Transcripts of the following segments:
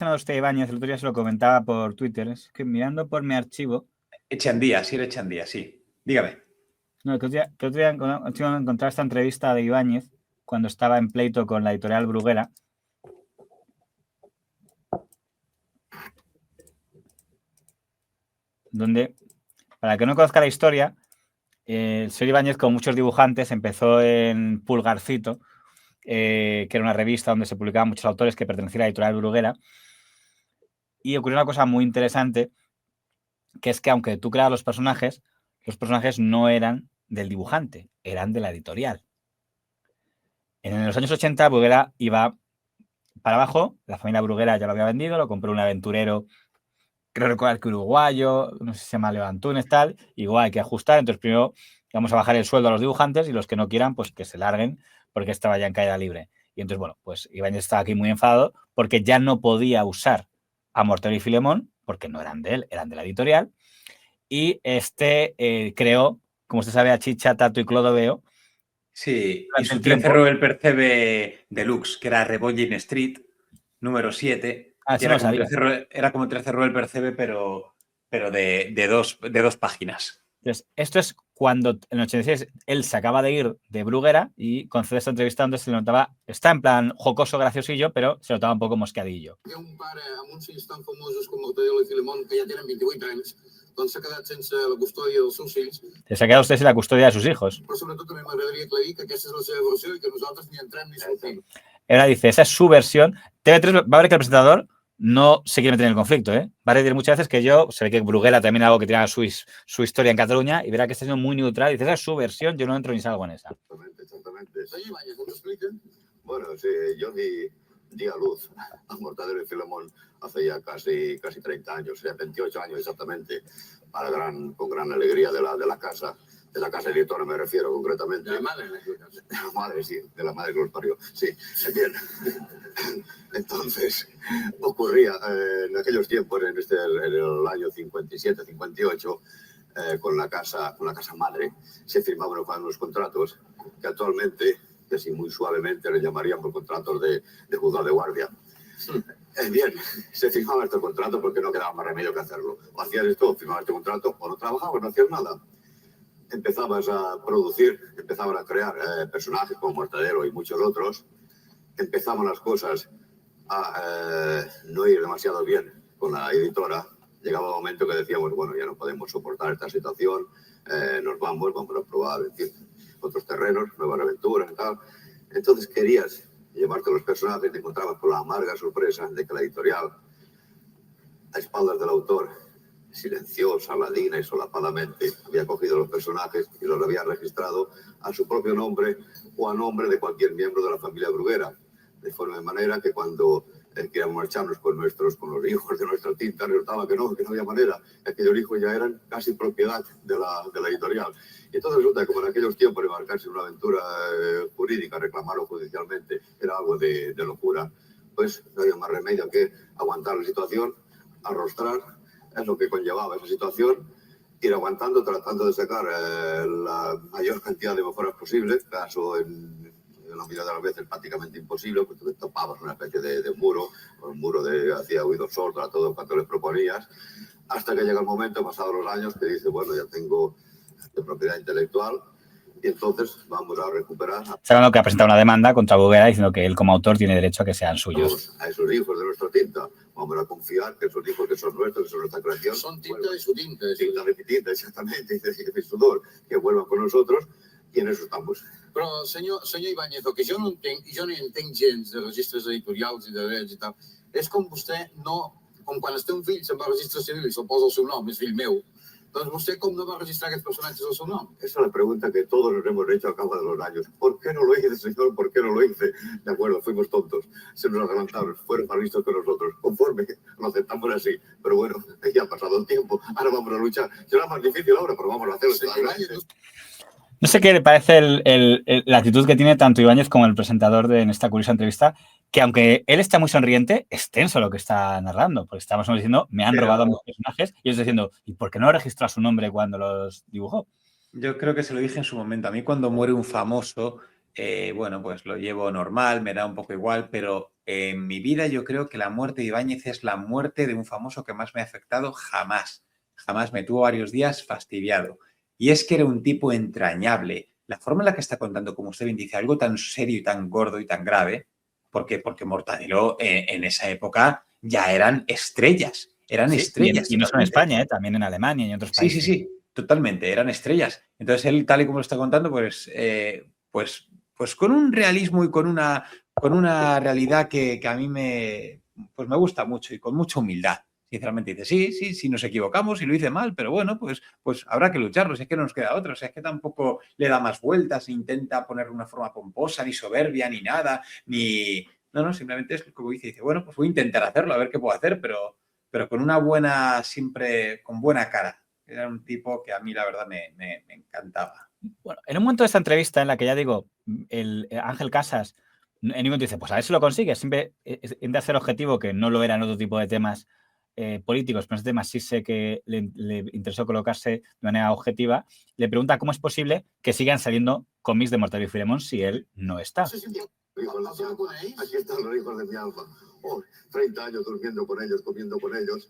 Usted, Ibáñez, el otro día se lo comentaba por Twitter, es que mirando por mi archivo... Echandía, sí era Echandía, sí. Dígame. No, que otro día encontré esta entrevista de Ibáñez cuando estaba en pleito con la editorial Bruguera. Donde, para el que no conozca la historia, el señor Ibáñez, con muchos dibujantes, empezó en Pulgarcito, que era una revista donde se publicaban muchos autores que pertenecían a la editorial Bruguera. Y ocurrió una cosa muy interesante, que es que aunque tú creas los personajes no eran del dibujante, eran de la editorial. En los años 80, Bruguera iba para abajo, la familia Bruguera ya lo había vendido, lo compró un aventurero, creo recordar que uruguayo, no sé si se llama Leo Antunes, tal, igual hay que ajustar, entonces primero vamos a bajar el sueldo a los dibujantes y los que no quieran, pues que se larguen, porque estaba ya en caída libre. Y entonces, bueno, pues Ibáñez estaba aquí muy enfadado porque ya no podía usar a Mortero y Filemón, porque no eran de él, eran de la editorial, y creó, como usted sabe, a Chicha, Tato y Clodoveo. Sí, y su 13 Roel Percebe Deluxe, que era Rebolling Street, número 7. Era como 13 Roel Percebe, pero de dos páginas. Entonces, esto es cuando en el 86 él se acaba de ir de Bruguera y concede esta entrevista donde se le notaba, está en plan jocoso, graciosillo, pero se notaba un poco mosqueadillo. Hi ha un pare amb uns fills tan famosos com Mortadelo i Filemón que ja tenen 28 anys, doncs s'ha quedat sense la custòdia dels seus fills. Se ha quedado usted sin la custodia de sus hijos. Però sobretot també m'agradaria aclarir que aquesta és la seva versió i que nosaltres ni entrem ni sortim. Ahora dice, esa es su versión. TV3 va a ver que el presentador no se quiere meter en el conflicto, ¿eh? Va a decir muchas veces que se ve que Bruguera también algo que tiene su historia en Cataluña y verá que está siendo muy neutral. Dice, esa es su versión, yo no entro ni salgo en esa. Exactamente. Senyor Ibáñez, ¿nos expliquen? Bueno, sí, yo di a luz a Mortadelo y Filemón hace ya casi 30 años, 28 años exactamente, con gran alegría de la casa. De la casa editora me refiero concretamente. De la madre, sí, de la madre que los parió. Sí, bien. Entonces, ocurría en aquellos tiempos, en el año 57, 58, con la casa madre, se firmaban unos contratos que actualmente, que así muy suavemente le llamaríamos contratos de juzgado de guardia. Bien, se firmaban estos contratos porque no quedaba más remedio que hacerlo. O hacías esto, firmabas este contrato, o no trabajabas, no hacías nada. Empezabas a producir, empezaban a crear personajes como Mortadelo y muchos otros. Empezamos las cosas a no ir demasiado bien con la editora. Llegaba un momento que decíamos, bueno, ya no podemos soportar esta situación, nos vamos a probar otros terrenos, nuevas aventuras y tal. Entonces querías llevarte los personajes, te encontrabas con la amarga sorpresa de que la editorial, a espaldas del autor, silenciosa, ladina y solapadamente, había cogido los personajes y los había registrado a su propio nombre o a nombre de cualquier miembro de la familia Bruguera, de forma manera que cuando queríamos marcharnos con los hijos de nuestra tinta, resultaba que no había manera. Aquellos hijos ya eran casi propiedad de la editorial. Y entonces resulta que como en aquellos tiempos embarcarse en una aventura jurídica, reclamarlo judicialmente, era algo de locura, pues no había más remedio que aguantar la situación, arrostrar. Es lo que conllevaba esa situación, ir aguantando, tratando de sacar la mayor cantidad de mejoras posibles, caso en la mitad de las veces prácticamente imposible, porque te topabas una especie de muro, un muro hacía oídos sordos a todo cuanto les proponías, hasta que llega el momento, pasados los años, que dice, bueno, ya tengo de propiedad intelectual, y entonces vamos a recuperar. Saben que ha presentado una demanda contra Bruguera diciendo que él como autor tiene derecho a que sean suyos. A esos hijos de nuestra tinta, vamos a confiar que esos hijos que son nuestros, que son nuestra creación. Son tinta de su tinta. Tinta de mi tinta, exactamente, y de sudor, que vuelvan con nosotros, i en això estamos. Però, senyor Ibáñez, el que jo no entenc gens de registres editorials i de drets i tal, és com vostè com quan es té un fill, se'n va a registre civil i se'l posa el seu nom, és fill meu. Entonces, ¿usted cómo no va a registrar aquests personatges al seu nom? Esa es la pregunta que todos nos hemos hecho a cabo de los años. ¿Por qué no lo hice, señor? ¿Por qué no lo hice? De acuerdo, fuimos tontos. Se nos adelantaron, fueron más listos que nosotros. Conforme, lo aceptamos así. Pero bueno, ya ha pasado el tiempo. Ahora vamos a luchar. Será más difícil ahora, pero vamos a hacerlo. No sé qué le parece la actitud que tiene tanto Ibáñez como el presentador en esta curiosa entrevista, que aunque él está muy sonriente, es tenso lo que está narrando, porque estamos diciendo, me han robado mis personajes, y él está diciendo, ¿y por qué no registró su nombre cuando los dibujó? Yo creo que se lo dije en su momento. A mí cuando muere un famoso, bueno, pues lo llevo normal, me da un poco igual, pero en mi vida yo creo que la muerte de Ibáñez es la muerte de un famoso que más me ha afectado jamás. Jamás me tuvo varios días fastidiado. Y es que era un tipo entrañable. La forma en la que está contando, como usted bien dice, algo tan serio y tan gordo y tan grave, porque Mortadelo en esa época ya eran estrellas. Eran estrellas. Y no solo en España, también en Alemania y en otros países. Sí, totalmente, eran estrellas. Entonces él, tal y como lo está contando, pues con un realismo y con una realidad que a mí me gusta mucho y con mucha humildad. Sinceramente dice, sí, nos equivocamos y lo hice mal, pero bueno, pues habrá que lucharlo, si es que no nos queda otro, si es que tampoco le da más vueltas, ni intenta ponerle una forma pomposa, ni soberbia, ni nada, ni... No, simplemente es como dice, bueno, pues voy a intentar hacerlo, a ver qué puedo hacer, pero con una buena, siempre con buena cara. Era un tipo que a mí la verdad me encantaba. Bueno, en un momento de esta entrevista en la que ya digo, el Ángel Casas en ningún momento dice, pues a ver si lo consigue, siempre intenta hacer objetivo, que no lo era en otro tipo de temas políticos, pero en este tema sí sé que le interesó colocarse de manera objetiva, le pregunta cómo es posible que sigan saliendo cómics de Mortadelo y Filemón si él no está. Aquí están los hijos de mi alma. 30 años durmiendo con ellos, comiendo con ellos.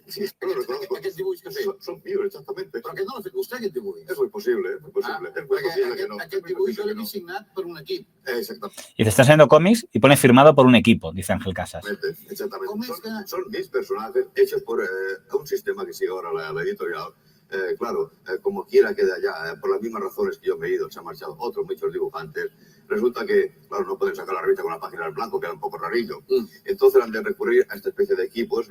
Sí, no lo reconozco. Aquests dibuix que feien? Son míos, exactamente. Però aquest no l'ha fet vostè, aquest dibuix? És muy posible, és muy posible. És muy posible que no. Aquest dibuix jo l'he signat per un equip. Exactamente. Y te están saliendo cómics y pone firmado por un equipo, dice Ángel Casas. Exactamente. Son mis personajes hechos por un sistema que sigue ahora la editorial. Claro, como quiera que de allá, por las mismas razones que yo me he ido, se han marchado otros muchos dibujantes. Resulta que, claro, no pueden sacar la revista con la página en blanco, queda un poco rarillo. Entonces han de recurrir a esta especie de equipos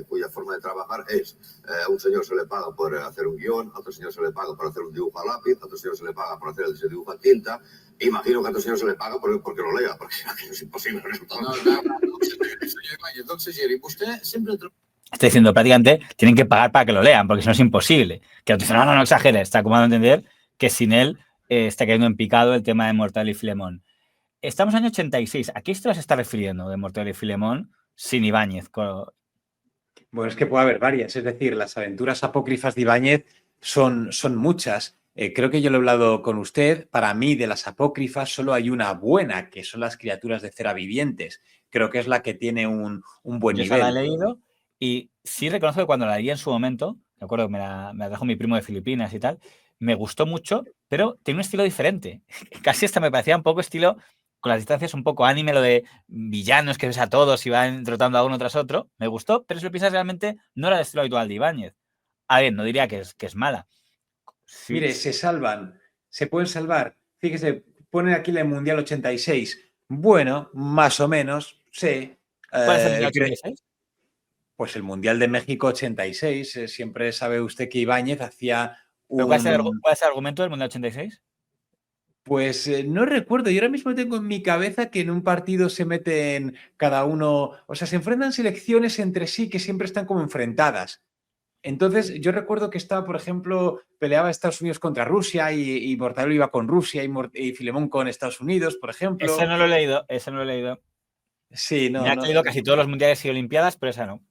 cuya forma de trabajar es a un señor se le paga por hacer un guión, a otro señor se le paga por hacer un dibujo a lápiz, a otro señor se le paga por hacer ese dibujo a tinta. Imagino que a otro señor se le paga porque lo lea, porque es imposible. Estoy diciendo prácticamente tienen que pagar para que lo lean, porque si no es imposible. Que otro dice, no exageres. Está como a entender que sin él está quedando en picado el tema de Mortadelo y Filemón. Estamos en el año 86. ¿A qué historia se está refiriendo de Mortadelo y Filemón sin Ibáñez? Bueno, es que puede haber varias. Es decir, las aventuras apócrifas de Ibáñez son muchas. Creo que yo lo he hablado con usted. Para mí, de las apócrifas, solo hay una buena, que son las criaturas de cera vivientes. Creo que es la que tiene un buen nivel. Yo la he leído y sí reconozco que cuando la leí en su momento, me acuerdo que me la trajo mi primo de Filipinas y tal, me gustó mucho, pero tiene un estilo diferente. Casi hasta me parecía un poco estilo, con las distancias un poco anime, lo de villanos que ves a todos y van trotando a uno tras otro. Me gustó, pero si lo piensas realmente no era el estilo habitual de Ibáñez. A ver, no diría que es mala. Sí. Mire, se salvan, se pueden salvar. Fíjese, ponen aquí el Mundial 86. Bueno, más o menos, sí. ¿Cuál es el Mundial 86? Pues el Mundial de México 86. Siempre sabe usted que Ibáñez hacía un... ¿Cuál es el argumento del Mundial 86? Pues no recuerdo. Yo ahora mismo tengo en mi cabeza que en un partido se meten cada uno... O sea, se enfrentan selecciones entre sí que siempre están como enfrentadas. Entonces, yo recuerdo que estaba, por ejemplo, peleaba Estados Unidos contra Rusia y Mortadelo iba con Rusia y Filemón con Estados Unidos, por ejemplo. Ese no lo he leído. Sí, no. Me he leído casi todos los mundiales y olimpiadas, pero esa no.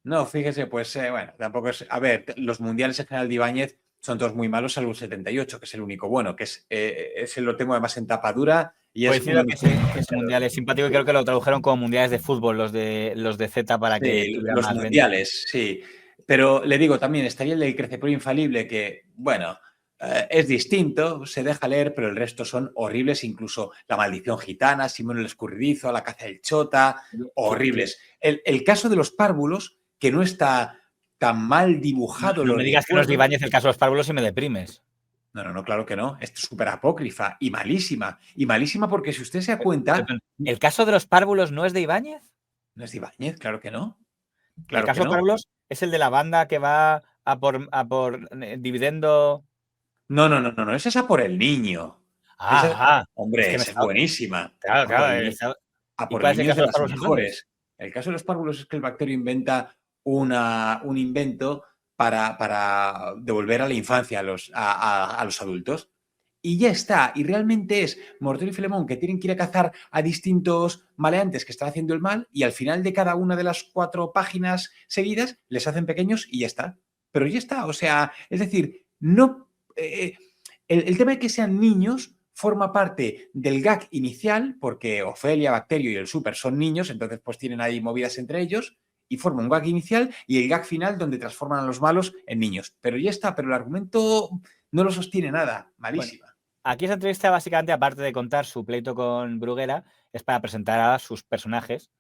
No, fíjese, pues bueno, tampoco es... A ver, los mundiales en general de Ibáñez son todos muy malos, salvo el 78, que es el único bueno, que es lo tengo además en tapa dura. Y pues es que ese mundial es simpático y creo que lo tradujeron como mundiales de fútbol, los de Z para que... Los mundiales, sí. Pero le digo también, estaría el del Crecepro Infalible, que, bueno, es distinto, se deja leer, pero el resto son horribles, incluso La Maldición Gitana, Simón el Escurridizo, La Caza del Chota, horribles. El caso de los párvulos, que no está tan mal dibujado. No me digas que no es de Ibáñez el caso de los párvulos y me deprimes. No, claro que no. Es súper apócrifa y malísima. Y malísima porque si usted se da cuenta... ¿El caso de los párvulos no es de Ibáñez? No es de Ibáñez, claro que no. Claro, el caso de los párvulos es el de la banda que va a por dividendo... No. Esa es a por el niño. Hombre, es buenísima. Claro. A por el niño es de las mejores. El caso de los párvulos es que el Bacterio inventa un invento para devolver a la infancia a los adultos. Y ya está. Y realmente es Mortadelo y Filemón que tienen que ir a cazar a distintos maleantes que están haciendo el mal y al final de cada una de las 4 páginas seguidas les hacen pequeños y ya está. Pero ya está. O sea, es decir, no... el tema de que sean niños forma parte del gag inicial, porque Ofelia, Bacterio y el Super son niños, entonces pues tienen ahí movidas entre ellos, y forma un gag inicial y el gag final donde transforman a los malos en niños. Pero ya está, pero el argumento no lo sostiene nada, malísima. Bueno, aquí esa entrevista básicamente, aparte de contar su pleito con Bruguera, es para presentar a sus personajes.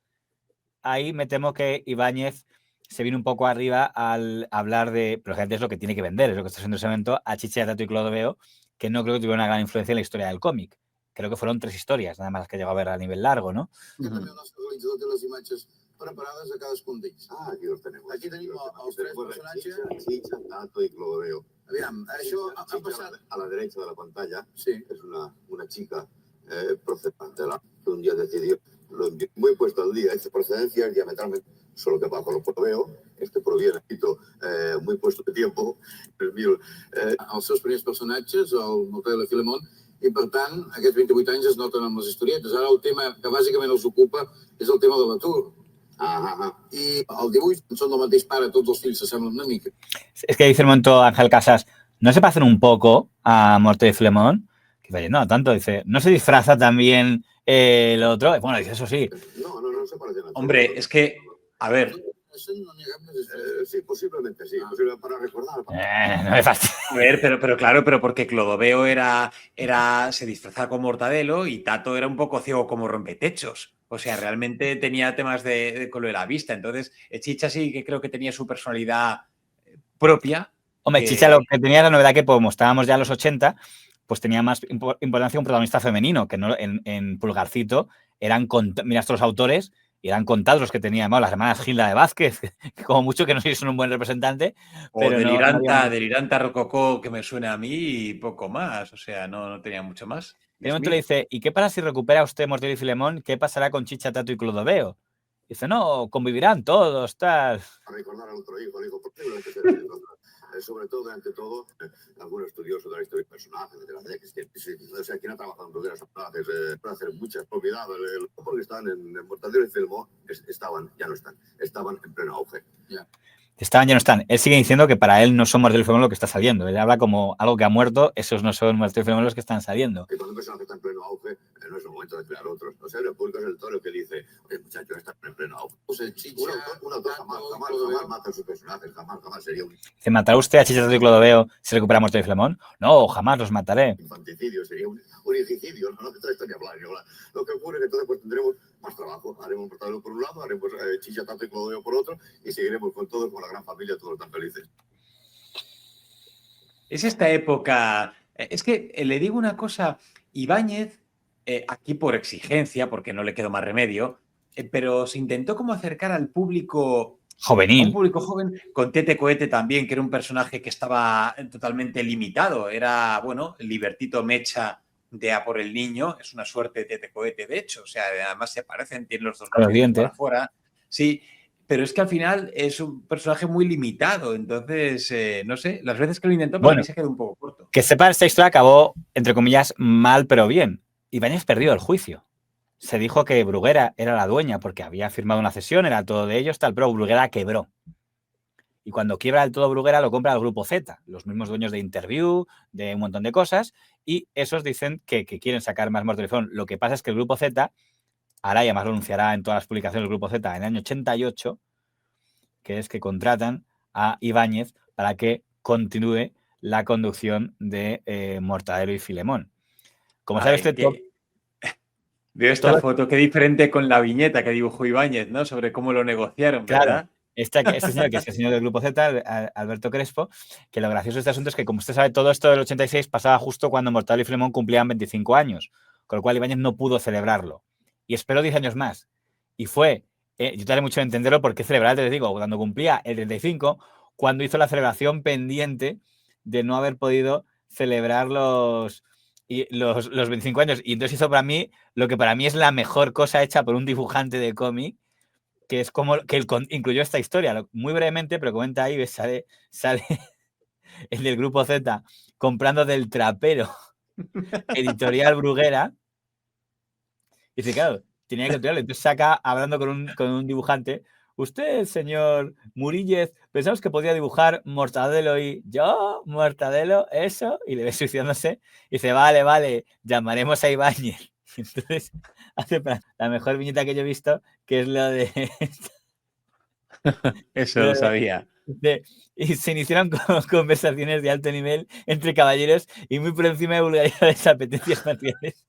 Ahí me temo que Ibáñez se viene un poco arriba al hablar de, pero gente es lo que tiene que vender, es lo que está haciendo ese momento, a Chicha, Tato y Clodoveo, que no creo que tuviera una gran influencia en la historia del còmic. Creo que fueron 3 historias, nada más que llegó a ver a nivel largo, ¿no? Preparadas a cadascun d'ells. Aquí los tenemos. Aquí tenim els 3 personatges. Chicha, Tato y Clodoveo. Aviam, això ha passat... A la derecha de la pantalla es una chica procedente que un día decidió, lo envió muy puesto al día, esta procedencia es diametralmente, solo que bajo lo Clodoveo, este proviene muy puesto de tiempo. Els seus primers personatges, el Mortadelo i Filemón, i per tant, aquests 28 anys es noten amb les historietes. Ara el tema que bàsicament els ocupa és el tema de l'atur. I el dibuix són del mateix pare, tots els fills s'assemblen una mica. Es que dice el momento Ángel Casas, ¿no se parecen un poco a Mortadelo y Filemón? Que dice, no, tanto, dice, ¿no se disfraza también el otro? Bueno, dice, eso sí. No se parecen a todos. Hombre, es que, a ver... Sí, posiblemente sí, posiblemente para recordar. No me fastidia. A ver, pero claro, pero porque Clodoveo se disfrazaba como Mortadelo y Tato era un poco ciego como rompetechos. O sea, realmente tenía temas de color de la vista. Entonces, Chicha sí que creo que tenía su personalidad propia. Hombre, Chicha lo que tenía la novedad que, como estábamos ya en los 80, pues tenía más importancia un protagonista femenino, que no en Pulgarcito eran, miras todos los autores, y eran contados los que tenían, bueno, las hermanas Gilda de Vázquez, que como mucho que no sé si son un buen representante. O pero Deliranta Rococó, que me suena a mí, y poco más. O sea, no tenía mucho más. De momento le dice, ¿y qué pasa si recupera usted Mortadelo y Filemón? ¿Qué pasará con Chicha, Tato y Clodoveo? Dice, no, convivirán todos, tal. A recordar al otro hijo, ¿por qué no hay que ser sobre todo, ante todo, algún estudioso de la historia del personaje, o sea, quien ha trabajado en Bruguera puede hacer muchas propiedades, porque están en Mortadelo y Filemón, ya no están, estaban en pleno auge. Estaban, ya no están. Él sigue diciendo que para él no son Mortadelo y Filemón lo que está saliendo. Él habla como algo que ha muerto, esos no son Mortadelo y Filemón los que están saliendo. Y cuando un personaje está en pleno auge, no es el momento de crear otros. O sea, el público es el toro que dice, oye, muchachos, está en pleno auge. Pues el Chicha, un autor jamás mata a sus personajes, jamás sería un... ¿Se matará usted a Chicha, Tato y Clodoveo si recupera Mortadelo y Filemón? No, jamás los mataré. Infanticidio, sería un hijicidio, no te estoy ni hablando. Lo que ocurre es que entonces pues tendremos más trabajo. Haremos Mortadelo por un lado, haremos Chicha, Tato y Clodoveo por otro, y seguiremos con todos, con la gran familia, todos tan felices. Es esta época... Es que le digo una cosa, Ibáñez, aquí por exigencia, porque no le quedó más remedio, pero se intentó como acercar al público... Juvenil. Un público joven, con Tete Cohete también, que era un personaje que estaba totalmente limitado. Era, bueno, Libertito Mecha de A por el Niño, es una suerte de Tete Cohete, de hecho. O sea, además se parecen, tienen los dos dientes para afuera. Sí, pero es que al final es un personaje muy limitado. Entonces, no sé, las veces que lo intentó, para mí se quedó un poco corto. Que sepa, esta historia acabó, entre comillas, mal pero bien. Ibáñez perdió el juicio. Se dijo que Bruguera era la dueña porque había firmado una cesión, era todo de ellos, tal, pero Bruguera quebró. Y cuando quiebra del todo Bruguera, lo compra el Grupo Z, los mismos dueños de Interview, de un montón de cosas, y esos dicen que quieren sacar más Mortadelo y Filemón. Lo que pasa es que el Grupo Z, ahora y además lo anunciará en todas las publicaciones del Grupo Z en el año 88, que es que contratan a Ibáñez para que continúe la conducción de Mortadelo y Filemón. Como sabe usted... Veo esta foto, qué diferente con la viñeta que dibujó Ibáñez, ¿no? Sobre cómo lo negociaron, ¿verdad? Claro, este señor, que es el señor del Grupo Z, Alberto Crespo, que lo gracioso de este asunto es que, como usted sabe, todo esto del 86 pasaba justo cuando Mortadelo y Filemón cumplían 25 años, con lo cual Ibáñez no pudo celebrarlo. Y esperó 10 años más. Y fue, yo te haré mucho de entenderlo porque celebrar, te digo, cuando cumplía el 35, cuando hizo la celebración pendiente de no haber podido celebrar los 25 años. Y entonces hizo para mí lo que para mí es la mejor cosa hecha por un dibujante de cómic, que es como que él incluyó esta historia. Muy brevemente, pero comenta ahí, sale el del Grupo Z comprando del trapero Editorial Bruguera. Y dice, claro, tenía que continuarlo. Entonces saca, hablando con un dibujante, usted, señor Muríllez, pensamos que podía dibujar Mortadelo y yo, Mortadelo, eso, y le ve suicidándose y dice, vale, llamaremos a Ibáñez. Y entonces hace la mejor viñeta que yo he visto, que es lo de... Eso lo sabía. Y se iniciaron conversaciones de alto nivel entre caballeros y muy por encima de vulgaridades, apetencias materiales.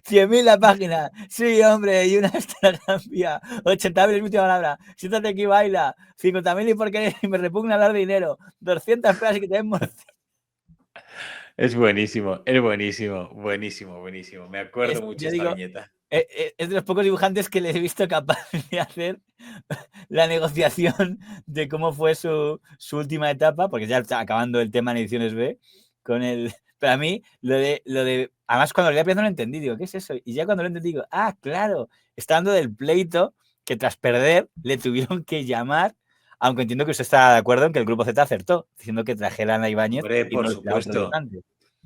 100.000 la página. Sí, hombre, y una extravía. 80.000 es mi última palabra. Siéntate aquí, baila. 50.000 y por qué me repugna hablar de dinero. 200 frases que te den. Es buenísimo, es buenísimo, buenísimo, buenísimo. Me acuerdo mucho de esta viñeta. Es de los pocos dibujantes que les he visto capaz de hacer la negociación de cómo fue su última etapa, porque ya está acabando el tema en Ediciones B, con el... Pero a mí, lo de... Además, cuando lo leí no lo entendí, digo, ¿qué es eso? Y ya cuando lo entendí, digo, claro, está hablando del pleito que tras perder le tuvieron que llamar, aunque entiendo que usted está de acuerdo en que el Grupo Z acertó, diciendo que trajeran a Ibáñez. Hombre, por supuesto.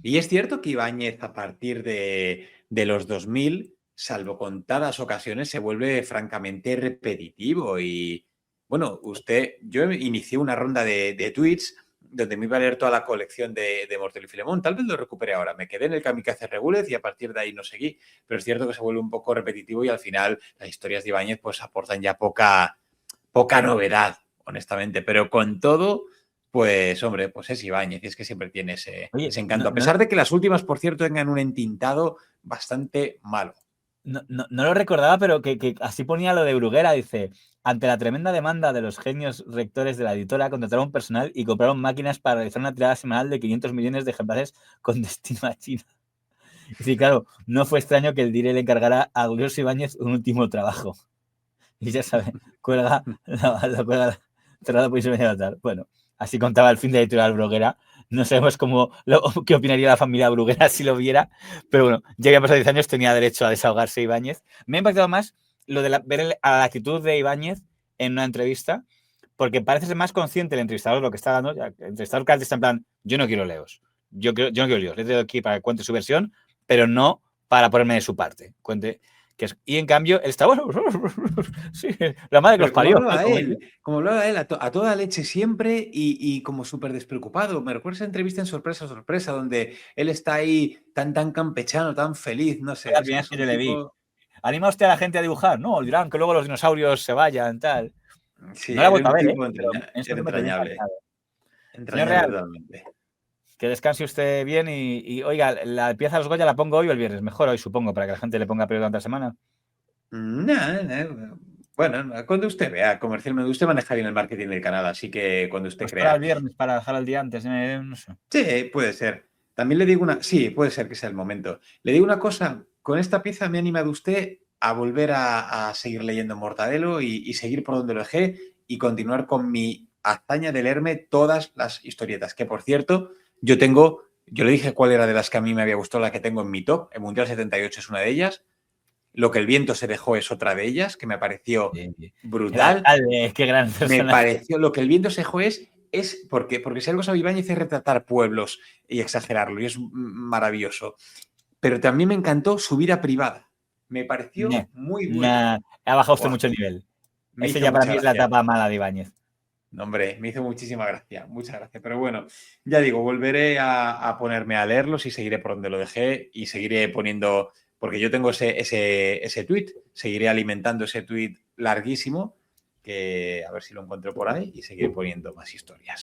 Y es cierto que Ibáñez, a partir de los 2000, salvo contadas ocasiones, se vuelve francamente repetitivo. Y, bueno, yo inicié una ronda de tweets donde me iba a leer toda la colección de Mortadelo y Filemón. Tal vez lo recupere ahora. Me quedé en el Kamikaze Regúlez y a partir de ahí no seguí. Pero es cierto que se vuelve un poco repetitivo y al final las historias de Ibáñez pues aportan ya poca novedad, honestamente. Pero con todo... Pues, hombre, pues es Ibáñez y es que siempre tiene ese encanto. A pesar de que las últimas, por cierto, tengan un entintado bastante malo. No lo recordaba, pero que así ponía lo de Bruguera. Dice, ante la tremenda demanda de los genios rectores de la editora, contrataron personal y compraron máquinas para realizar una tirada semanal de 500 millones de ejemplares con destino a China. Y sí, claro, no fue extraño que el Dire le encargara a Glorioso Ibáñez un último trabajo. Y ya sabe, cuelga cerrado por irse a matar. Bueno, así contaba el fin de la editorial Bruguera. No sabemos qué opinaría la familia Bruguera si lo viera, pero bueno, ya había pasado 10 años, tenía derecho a desahogarse Ibáñez. Me ha impactado más lo de ver a la actitud de Ibáñez en una entrevista, porque parece ser más consciente el entrevistador lo que está dando. El entrevistador casi está en plan, yo no quiero leos, yo no quiero líos, le he traído aquí para que cuente su versión, pero no para ponerme de su parte. Y en cambio, él está, bueno, sí, la madre que los parió. Como hablaba él, a toda leche siempre y como súper despreocupado. Me recuerdo esa entrevista en Sorpresa, donde él está ahí tan campechano, tan feliz, no sé. Es que yo le vi. ¿Anima usted a la gente a dibujar? No, dirán que luego los dinosaurios se vayan, tal. Sí, no la he vuelto a ver, entrañable. Entrañable totalmente. Que descanse usted bien y oiga, la pieza de los Goya la pongo hoy o el viernes. Mejor hoy, supongo, para que la gente le ponga periodo durante la semana. Bueno, cuando usted vea, comercialmente, usted maneja bien el marketing del canal, así que cuando usted crea. Para el viernes, para dejar el día antes, no sé. Sí, puede ser. También le digo sí, puede ser que sea el momento. Le digo una cosa, con esta pieza me ha animado usted a volver a seguir leyendo Mortadelo y seguir por donde lo dejé y continuar con mi hazaña de leerme todas las historietas, que por cierto, yo le dije cuál era de las que a mí me había gustado, la que tengo en mi top, el Mundial 78 es una de ellas. Lo que el viento se dejó es otra de ellas, que me pareció brutal. Qué gran me pareció, lo que el viento se dejó es porque si algo sabe Ibáñez es retratar pueblos y exagerarlo, y es maravilloso. Pero también me encantó su vida privada. Me pareció muy buena. Ha bajado usted mucho el nivel. Ese ya para mí es la etapa mala de Ibáñez. No, hombre, me hizo muchísima gracia, muchas gracias. Pero bueno, ya digo, volveré a ponerme a leerlos y seguiré por donde lo dejé y seguiré poniendo, porque yo tengo ese tweet, seguiré alimentando ese tweet larguísimo, que a ver si lo encuentro por ahí y seguiré poniendo más historias.